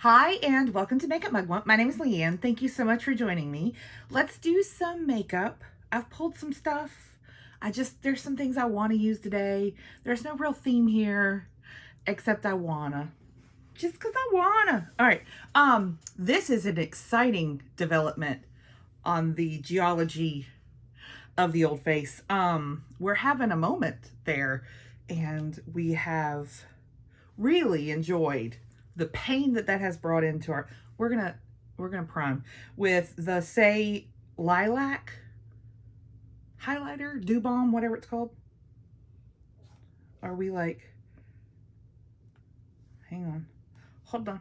Hi, and welcome to Makeup Mugwump. My name is Leanne. Thank you so much for joining me. Let's do some makeup. I've pulled some stuff. There's some things I want to use today. There's no real theme here, except I wanna. Just because I wanna. All right. This is an exciting development on the geology of the old face. We're having a moment there, and we have really enjoyed the pain that has brought into our, we're gonna prime with the Say Lilac highlighter, Dew Balm, whatever it's called. Are we like, hang on, hold on,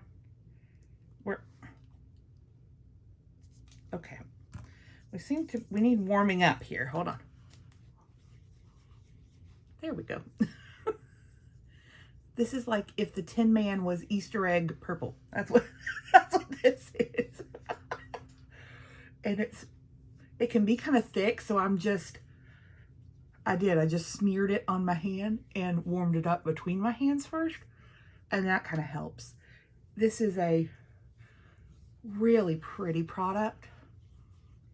okay. We need warming up here, hold on. There we go. This is like if the Tin Man was Easter egg purple. That's what this is. And it can be kind of thick, so I just smeared it on my hand and warmed it up between my hands first, and that kind of helps. This is a really pretty product.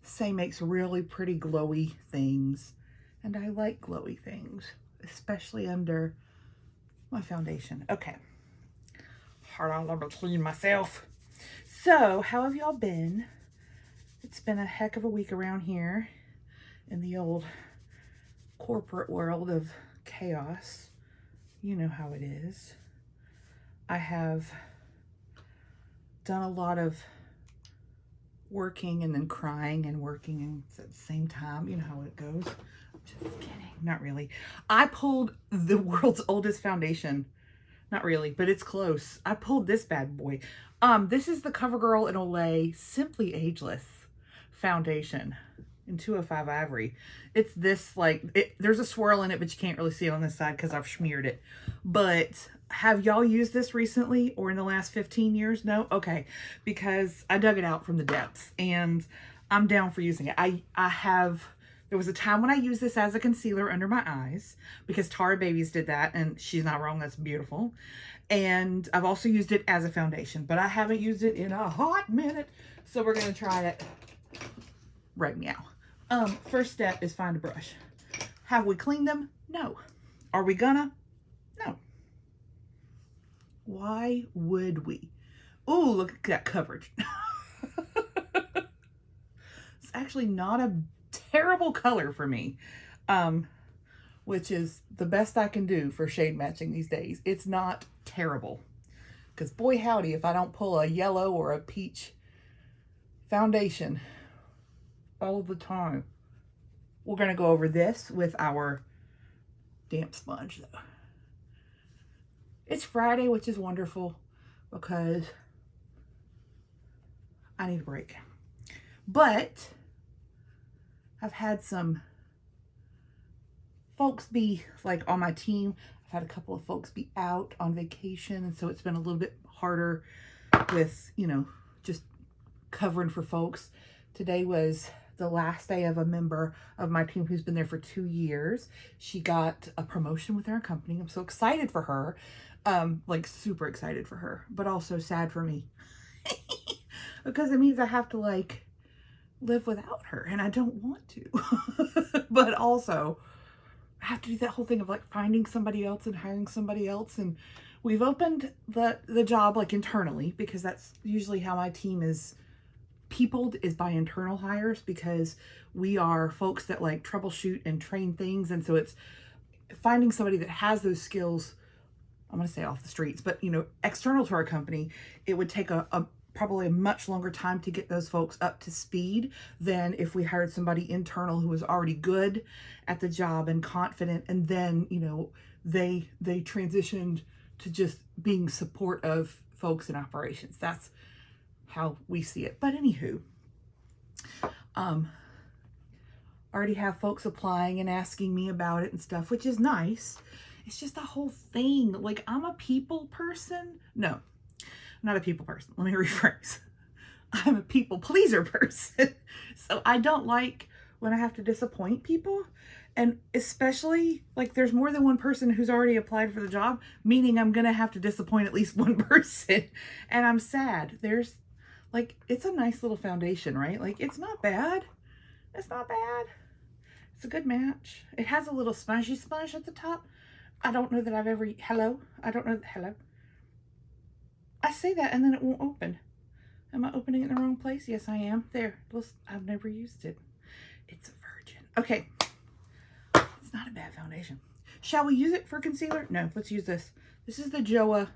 Say makes really pretty glowy things, and I like glowy things, especially under my foundation. Okay. Hard all over clean myself. So, how have y'all been? It's been a heck of a week around here in the old corporate world of chaos. You know how it is. I have done a lot of working and then crying and working at the same time. You know how it goes. Just kidding. Not really. I pulled the world's oldest foundation. Not really, but it's close. I pulled this bad boy. This is the CoverGirl and Olay Simply Ageless foundation in 205 Ivory. It's this, like, there's a swirl in it, but you can't really see it on this side because I've smeared it. But have y'all used this recently or in the last 15 years? No? Okay. Because I dug it out from the depths and I'm down for using it. There was a time when I used this as a concealer under my eyes because Tara Babies did that, and she's not wrong. That's beautiful. And I've also used it as a foundation, but I haven't used it in a hot minute. So we're going to try it right now. First step is find a brush. Have we cleaned them? No. Are we gonna? No. Why would we? Oh, look at that coverage. It's actually not a terrible color for me, which is the best I can do for shade matching these days. It's not terrible, because boy howdy if I don't pull a yellow or a peach foundation all the time. We're going to go over this with our damp sponge though. It's Friday, which is wonderful because I need a break, but I've had some folks be like on my team. I've had a couple of folks be out on vacation, and so it's been a little bit harder with, you know, just covering for folks. Today was the last day of a member of my team who's been there for 2 years. She got a promotion with our company. I'm so excited for her. Like super excited for her, but also sad for me because it means I have to like live without her, and I don't want to. But also I have to do that whole thing of like finding somebody else and hiring somebody else, and we've opened the job like internally, because that's usually how my team is peopled, is by internal hires, because we are folks that like troubleshoot and train things, and so it's finding somebody that has those skills. I'm going to say off the streets, but you know, external to our company, it would take probably a much longer time to get those folks up to speed than if we hired somebody internal who was already good at the job and confident, and then, you know, they transitioned to just being support of folks in operations. That's how we see it. But anywho, already have folks applying and asking me about it and stuff, which is nice. It's just the whole thing. Like, I'm a people person. No, I'm not a people person. Let me rephrase. I'm a people pleaser person. So I don't like when I have to disappoint people. And especially, like, there's more than one person who's already applied for the job, meaning I'm going to have to disappoint at least one person. And I'm sad. There's, like, it's a nice little foundation, right? Like, it's not bad. It's not bad. It's a good match. It has a little spongy sponge at the top. I don't know that I've ever, hello? I don't know, hello? I say that and then it won't open. Am I opening it in the wrong place? Yes, I am. There. I've never used it. It's a virgin. Okay. It's not a bad foundation. Shall we use it for concealer? No, let's use this. This is the Joa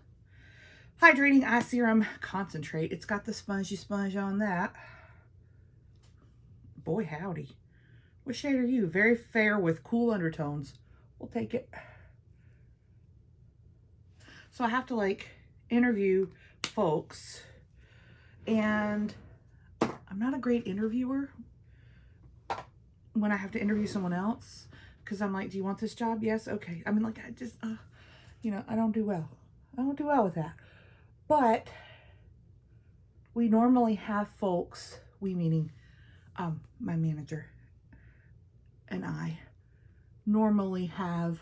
Hydrating Eye Serum Concentrate. It's got the spongy sponge on that. Boy, howdy. What shade are you? Very fair with cool undertones. We'll take it. So I have to, like, interview folks, and I'm not a great interviewer when I have to interview someone else, because I'm like, do you want this job? Yes. Okay. I mean, like, I just, you know, I don't do well. I don't do well with that. But we normally have folks, we meaning my manager and I normally have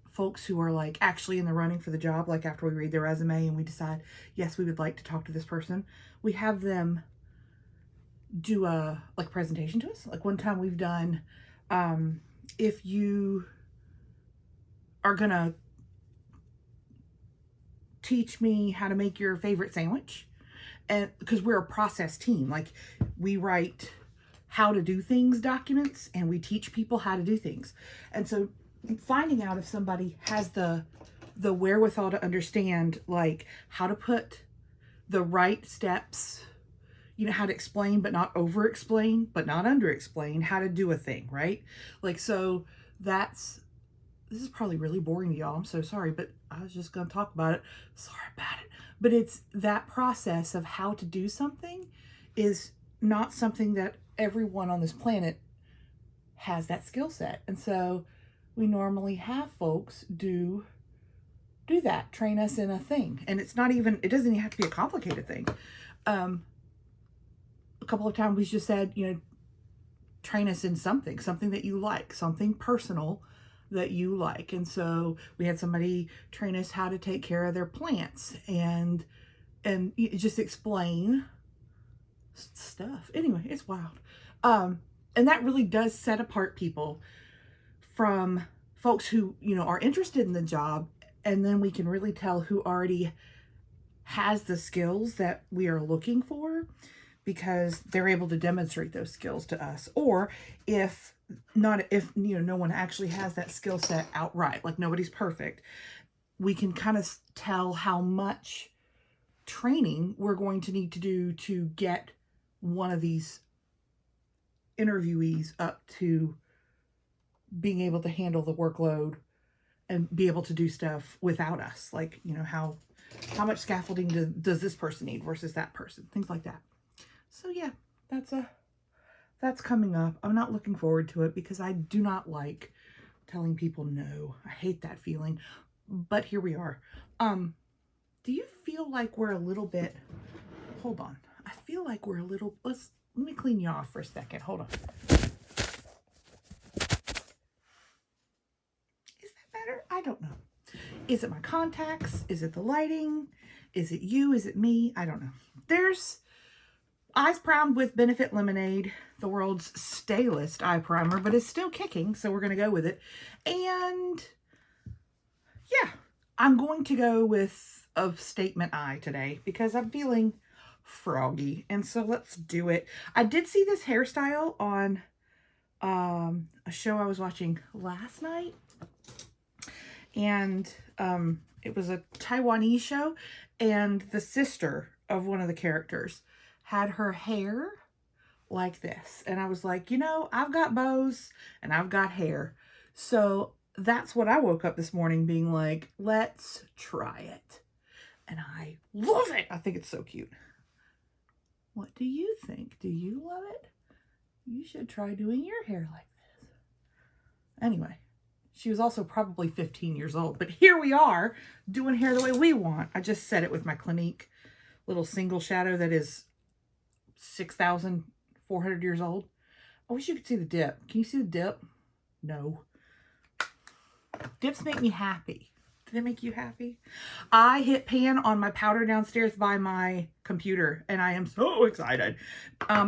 folks who are, like, actually in the running for the job. Like, after we read their resume and we decide, yes, we would like to talk to this person, we have them do a, like, presentation to us. Like, one time we've done, if you are gonna teach me how to make your favorite sandwich, and because we're a process team, like, we write how to do things documents and we teach people how to do things. And so finding out if somebody has the wherewithal to understand, like, how to put the right steps, you know, how to explain but not over explain but not under explain, how to do a thing, right? Like, so this is probably really boring to y'all. I'm so sorry, but I was just gonna talk about it. Sorry about it. But it's that process of how to do something is not something that everyone on this planet has that skill set. And so we normally have folks do that, train us in a thing. And it's not even, it doesn't even have to be a complicated thing. A couple of times we just said, you know, train us in something that you like, something personal that you like. And so we had somebody train us how to take care of their plants and just explain stuff. Anyway, it's wild. And that really does set apart people from folks who, you know, are interested in the job. And then we can really tell who already has the skills that we are looking for, because they're able to demonstrate those skills to us. Or if you know, no one actually has that skill set outright, like nobody's perfect, we can kind of tell how much training we're going to need to do to get one of these interviewees up to being able to handle the workload and be able to do stuff without us. Like, you know, how much scaffolding does this person need versus that person, things like that. So yeah, that's coming up. I'm not looking forward to it because I do not like telling people no. I hate that feeling, but here we are. Do you feel like we're a little bit, hold on. I feel like we're a little, let me clean you off for a second. Hold on. Better? I don't know. Is it my contacts? Is it the lighting? Is it you? Is it me? I don't know. There's Eyes Primed with Benefit Lemonade, the world's stalest eye primer, but it's still kicking, so we're going to go with it. And yeah, I'm going to go with a statement eye today because I'm feeling froggy, and so let's do it. I did see this hairstyle on a show I was watching last night. And it was a Taiwanese show, and the sister of one of the characters had her hair like this. And I was like, you know, I've got bows and I've got hair. So that's what I woke up this morning being like, let's try it. And I love it. I think it's so cute. What do you think? Do you love it? You should try doing your hair like this. Anyway. She was also probably 15 years old, but here we are doing hair the way we want. I just set it with my Clinique little single shadow that is 6,400 years old. I wish you could see the dip. Can you see the dip? No. Dips make me happy. Do they make you happy? I hit pan on my powder downstairs by my computer, and I am so excited.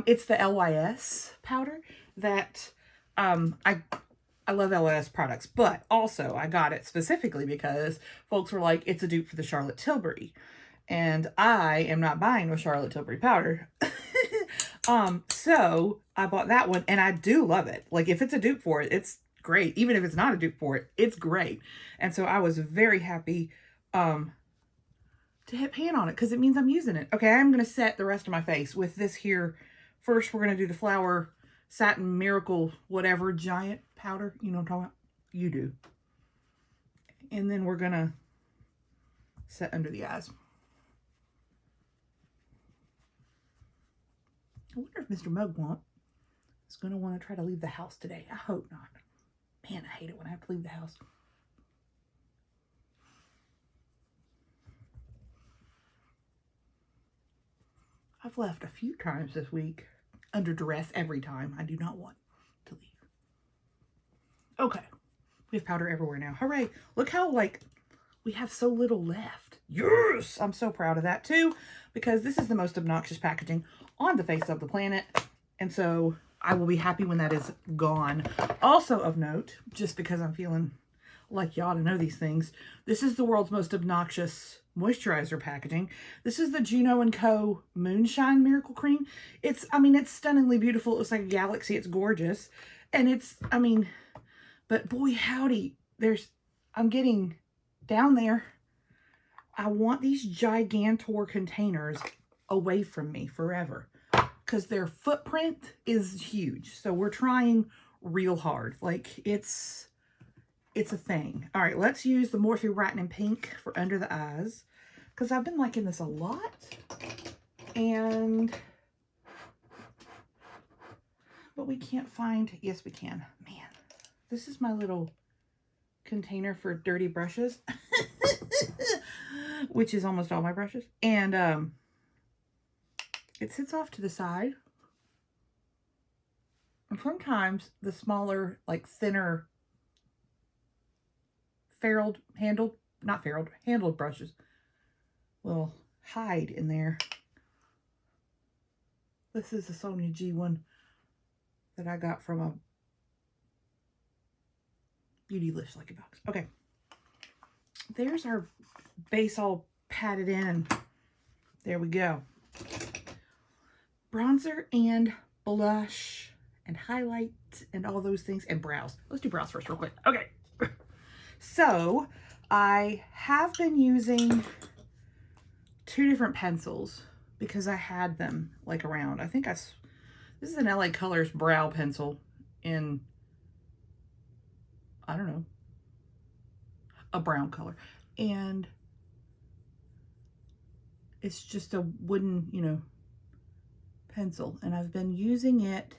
It's the LYS powder that I love LYS products, but also I got it specifically because folks were like, it's a dupe for the Charlotte Tilbury. And I am not buying a Charlotte Tilbury powder. So I bought that one, and I do love it. Like, if it's a dupe for it, it's great. Even if it's not a dupe for it, it's great. And so I was very happy to hit pan on it because it means I'm using it. Okay, I'm going to set the rest of my face with this here. First, we're going to do the Flower Satin Miracle whatever giant powder. You know what I'm talking about? You do. And then we're going to set under the eyes. I wonder if Mr. Mugwump is going to want to try to leave the house today. I hope not. Man, I hate it when I have to leave the house. I've left a few times this week under duress every time. I do not want to leave. Okay. We have powder everywhere now. Hooray. Look how, like, we have so little left. Yes! I'm so proud of that, too, because this is the most obnoxious packaging on the face of the planet. And so I will be happy when that is gone. Also of note, just because I'm feeling like you ought to know these things, this is the world's most obnoxious moisturizer packaging. This is the Juno & Co. Moonshine Miracle Cream. It's stunningly beautiful. It looks like a galaxy. It's gorgeous. And but boy, howdy, I'm getting down there. I want these gigantor containers away from me forever because their footprint is huge. So we're trying real hard. Like, it's a thing. All right, let's use the Morphe Whitening Pink for under the eyes because I've been liking this a lot. But we can't find, yes we can. Man, this is my little container for dirty brushes, which is almost all my brushes. And it sits off to the side. And sometimes the smaller, like thinner, handled brushes will hide in there. This is a Sonia G one that I got from a Beautylicious Lucky Box. Okay. There's our base all patted in, and there we go. Bronzer and blush and highlight and all those things, and brows. Let's do brows first real quick. Okay. So I have been using 2 different pencils because I had them like around. I think this is an LA Colors brow pencil in, I don't know, a brown color. And it's just a wooden, pencil. And I've been using it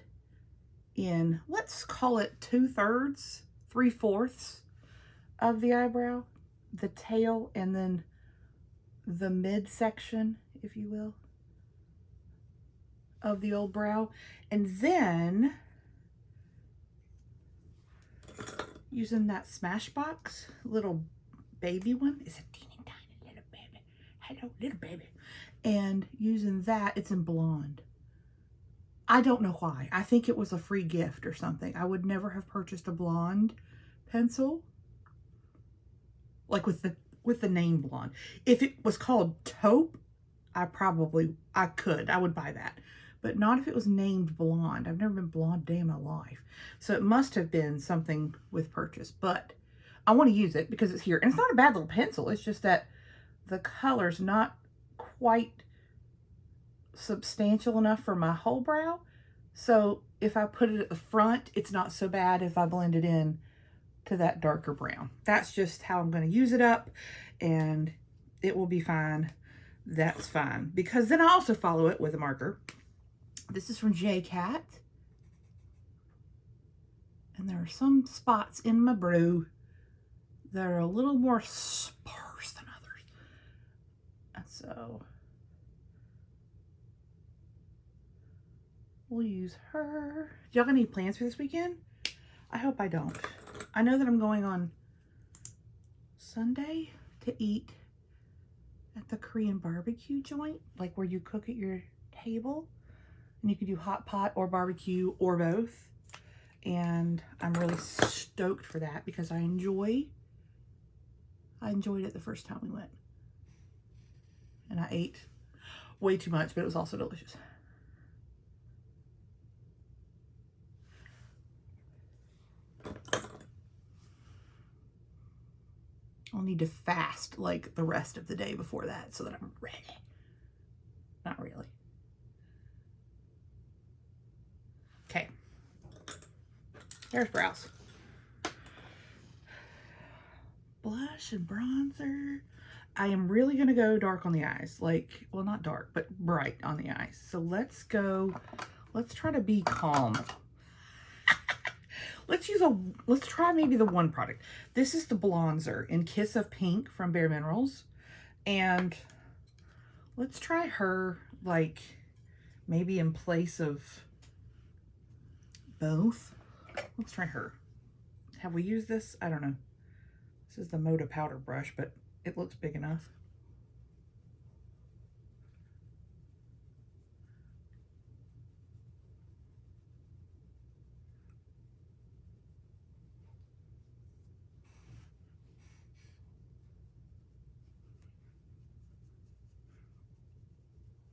in, let's call it 2/3, 3/4 of the eyebrow, the tail, and then the midsection, if you will, of the old brow. And then using that Smashbox little baby one. It's a teeny tiny little baby. Hello, little baby. And using that, it's in blonde. I don't know why. I think it was a free gift or something. I would never have purchased a blonde pencil, like with the name blonde. If it was called taupe, I would buy that. But not if it was named blonde. I've never been blonde a day in my life. So it must have been something with purchase. But I want to use it because it's here. And it's not a bad little pencil. It's just that the color's not quite substantial enough for my whole brow. So if I put it at the front, it's not so bad if I blend it in to that darker brown. That's just how I'm going to use it up, and it will be fine. That's fine. Because then I also follow it with a marker. This is from J Cat. And there are some spots in my brow that are a little more sparse than others. And so we'll use her. Do y'all got any plans for this weekend? I hope I don't. I know that I'm going on Sunday to eat at the Korean barbecue joint, like where you cook at your table. And you can do hot pot or barbecue or both. And I'm really stoked for that because I enjoyed it the first time we went. And I ate way too much, but it was also delicious. I'll need to fast like the rest of the day before that so that I'm ready. Not really. Okay. There's brows. Blush and bronzer. I am really going to go dark on the eyes. Like, well, not dark, but bright on the eyes. So let's try to be calm. Let's try maybe the one product. This is the bronzer in Kiss of Pink from Bare Minerals. And let's try her, like, maybe in place of both. Let's try her. Have we used this? I don't know. This is the Moda powder brush, but it looks big enough.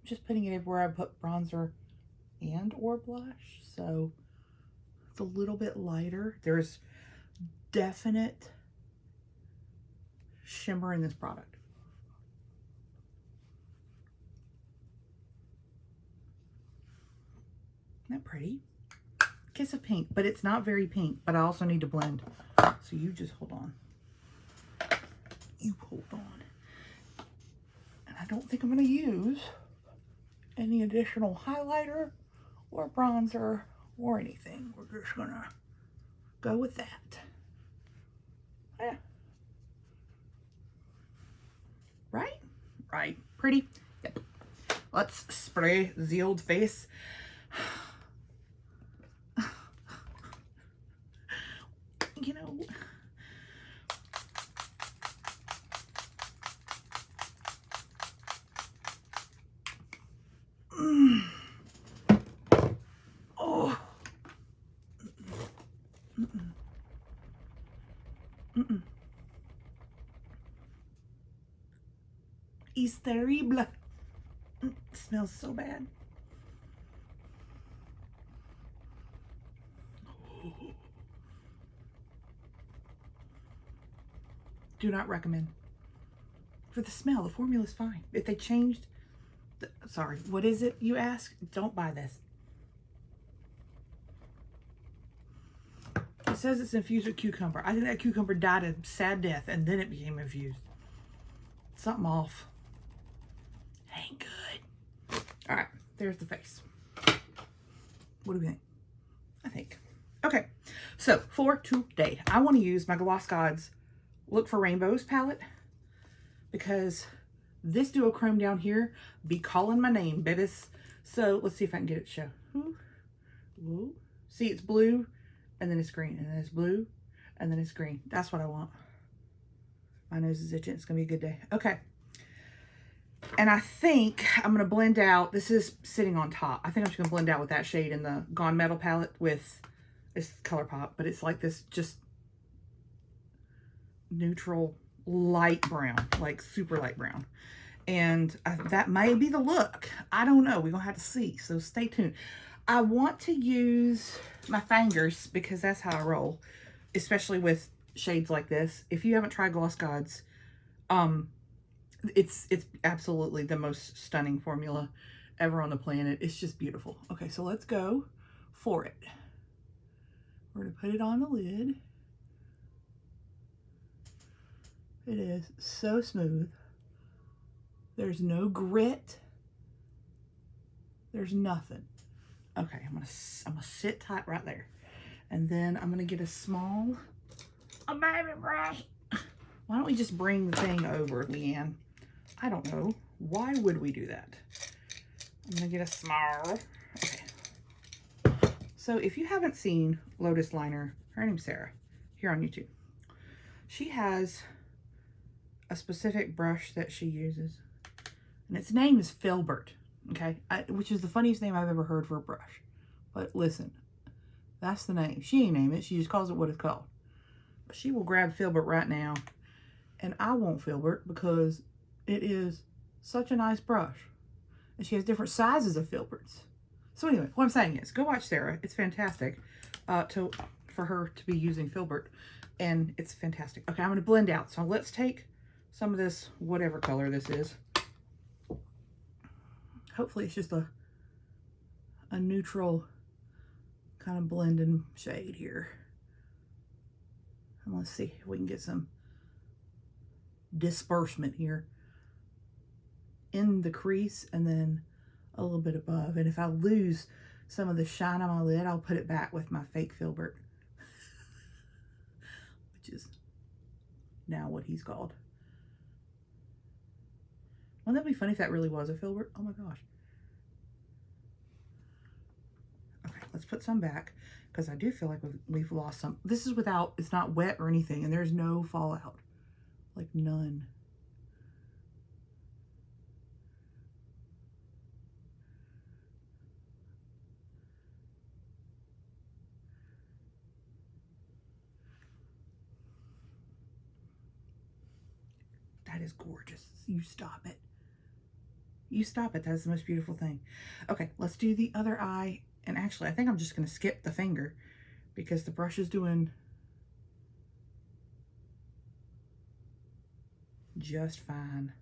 Just putting it everywhere I put bronzer and or blush, so it's a little bit lighter. There's definite shimmer in this product. Isn't that pretty? Kiss of Pink, but it's not very pink, but I also need to blend. So you just hold on. You hold on. And I don't think I'm going to use any additional highlighter or bronzer or anything. We're just gonna go with that. Yeah. Right? Right. Pretty? Yep. Let's spray the old face. You know, oh, it's terrible. Smells so bad. Do not recommend. For the smell, the formula's fine. If they changed, sorry, what is it you ask? Don't buy this. It says it's infused with cucumber. I think that cucumber died a sad death and then it became infused. Something off. Ain't good. All right, there's the face. What do we think? I think. Okay, so for today, I want to use my Gloss Gods Look for Rainbows palette because this duochrome down here be calling my name, babies. So let's see if I can get it to show. Ooh. See, it's blue and then it's green and then it's blue and then it's green. That's what I want. My nose is itching. It's gonna be a good day. Okay. And I think I'm gonna blend out, this is sitting on top. I think I'm just gonna blend out with that shade in the Gone Metal palette with, it's Colourpop, but it's like this just neutral light brown, like super light brown. And that may be the look. I don't know. We're gonna have to see, so stay tuned. I want to use my fingers because that's how I roll, especially with shades like this. If you haven't tried Gloss Gods, it's absolutely the most stunning formula ever on the planet. It's just beautiful. Okay, so let's go for it. We're gonna put it on the lid. It is so smooth. There's no grit. There's nothing. Okay, I'm gonna sit tight right there. And then I'm gonna get a baby brush. Why don't we just bring the thing over, Leanne? I don't know. Why would we do that? I'm gonna get a small. Okay. So if you haven't seen Lotus Liner, her name's Sarah, here on YouTube. She has a specific brush that she uses, and its name is Filbert, okay? Which is the funniest name I've ever heard for a brush. But listen, that's the name. She ain't name it, she just calls it what it's called. But she will grab Filbert right now, and I want Filbert because it is such a nice brush. And she has different sizes of Filberts. So anyway, what I'm saying is, go watch Sarah. It's fantastic for her to be using Filbert, and it's fantastic. Okay, I'm going to blend out. So let's take some of this, whatever color this is. Hopefully it's just a neutral kind of blending shade here. And let's see if we can get some disbursement here in the crease and then a little bit above. And if I lose some of the shine on my lid, I'll put it back with my fake Filbert, which is now what he's called. Wouldn't that be funny if that really was a Filbert? Oh my gosh. Okay, let's put some back because I do feel like we've lost some. This is without, it's not wet or anything, and there's no fallout, like none. That is gorgeous. You stop it. You stop it. That is the most beautiful thing. Okay, let's do the other eye. And actually, I think I'm just going to skip the finger because the brush is doing just fine.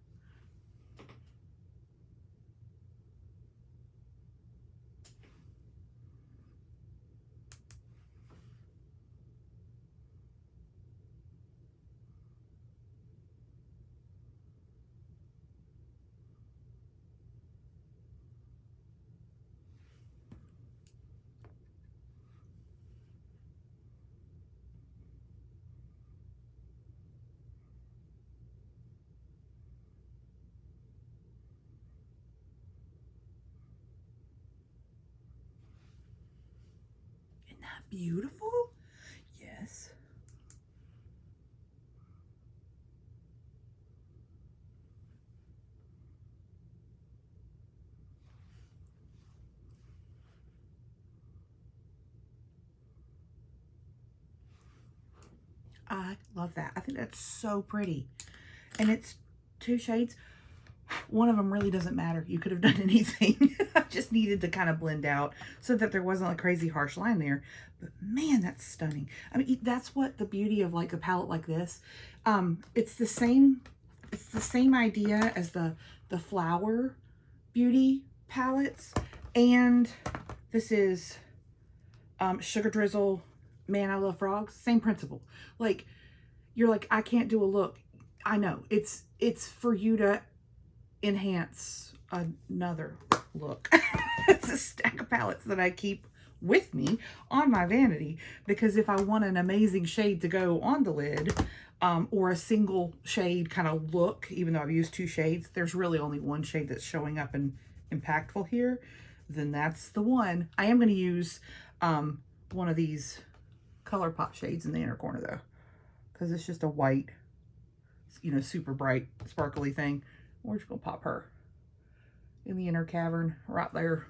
Isn't that beautiful? Yes. I love that. I think that's so pretty. And it's 2 shades. One of them really doesn't matter. You could have done anything. I just needed to kind of blend out so that there wasn't a crazy harsh line there. But man, that's stunning. I mean, that's what the beauty of like a palette like this. It's the same idea as the Flower Beauty palettes. And this is Sugar Drizzle Man I Love Frogs. Same principle. Like, you're like, I can't do a look. I know. It's for you to enhance another look. It's a stack of palettes that I keep with me on my vanity because if I want an amazing shade to go on the lid, or a single shade kind of look, even though I've used 2 shades, there's really only one shade that's showing up and impactful here, then that's the one. I am going to use one of these Colourpop shades in the inner corner though, because it's just a white, you know, super bright, sparkly thing. We're just going to pop her in the inner cavern right there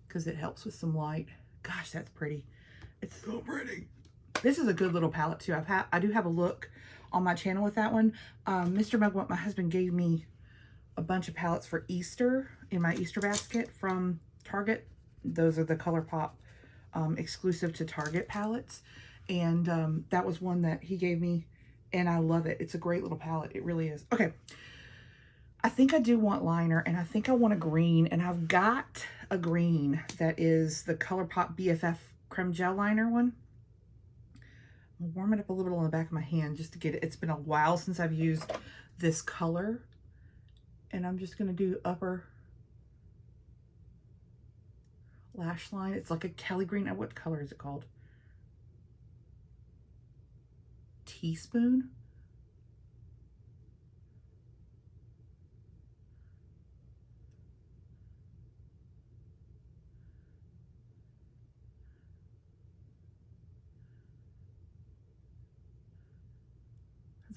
because it helps with some light. Gosh, that's pretty. It's so pretty. This is a good little palette too. I do have a look on my channel with that one. Mr. Mugwump, my husband, gave me a bunch of palettes for Easter in my Easter basket from Target. Those are the Colourpop exclusive to Target palettes. And that was one that he gave me, and I love it. It's a great little palette. It really is. Okay. I think I do want liner, and I think I want a green, and I've got a green that is the Colourpop BFF Creme Gel Liner one. I'll warm it up a little bit on the back of my hand just to get it. It's been a while since I've used this color, and I'm just going to do upper lash line. It's like a Kelly green. What color is it called? Teaspoon?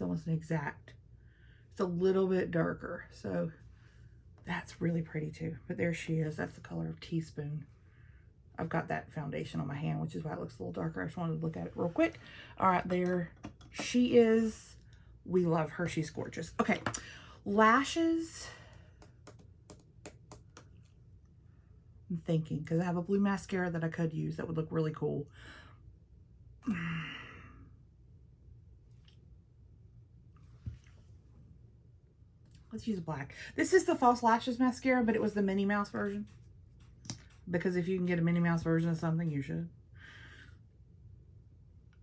It's almost an exact. It's a little bit darker, so that's really pretty too. But there she is. That's the color of Teaspoon. I've got that foundation on my hand, which is why it looks a little darker. I just wanted to look at it real quick. All right, there she is. We love her. She's gorgeous. Okay, lashes. I'm thinking, because I have a blue mascara that I could use that would look really cool. Let's use black. This is the False Lashes mascara, but it was the Minnie Mouse version. Because if you can get a Minnie Mouse version of something, you should.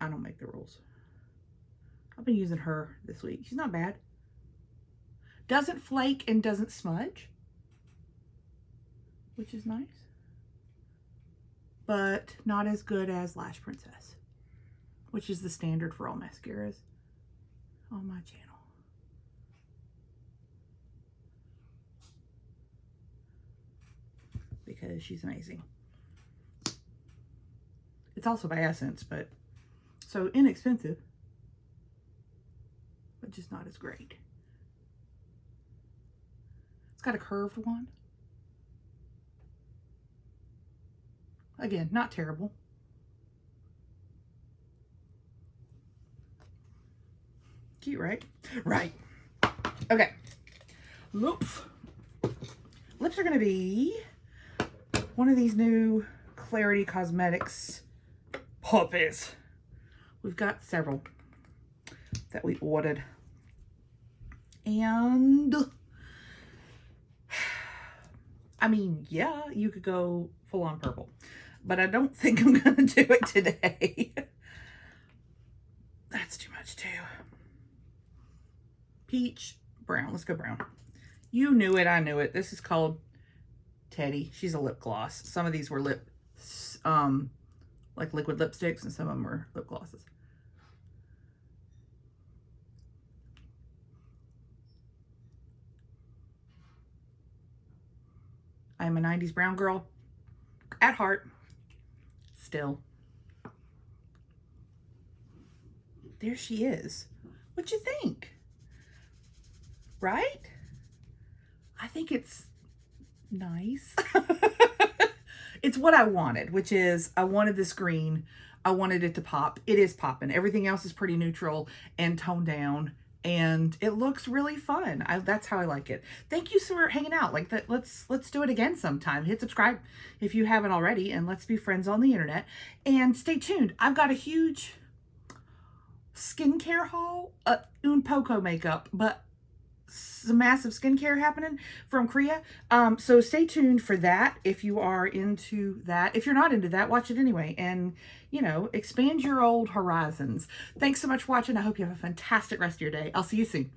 I don't make the rules. I've been using her this week. She's not bad. Doesn't flake and doesn't smudge, which is nice. But not as good as Lash Princess, which is the standard for all mascaras on my channel. Because she's amazing. It's also by Essence, but so inexpensive, but just not as great. It's got a curved one. Again, not terrible. Cute, right? Right. Okay. Lips. Lips are going to be one of these new Clarity Cosmetics puppies. We've got several that we ordered. And I mean, yeah, you could go full on purple, but I don't think I'm going to do it today. That's too much too. Peach, brown. Let's go brown. You knew it. I knew it. This is called Teddy. She's a lip gloss. Some of these were like liquid lipsticks, and some of them were lip glosses. I am a 90s brown girl at heart. Still. There she is. What you think? Right? I think it's nice. It's what I wanted, which is I wanted this green. I wanted it to pop. It is popping. Everything else is pretty neutral and toned down, and it looks really fun. That's how I like it. Thank you for hanging out. Like that. Let's do it again sometime. Hit subscribe if you haven't already, and let's be friends on the internet. And stay tuned. I've got a huge skincare haul, un poco makeup, but some massive skincare happening from Korea. So stay tuned for that if you are into that. If you're not into that, watch it anyway, and you know, expand your old horizons. Thanks so much for watching. I hope you have a fantastic rest of your day. I'll see you soon.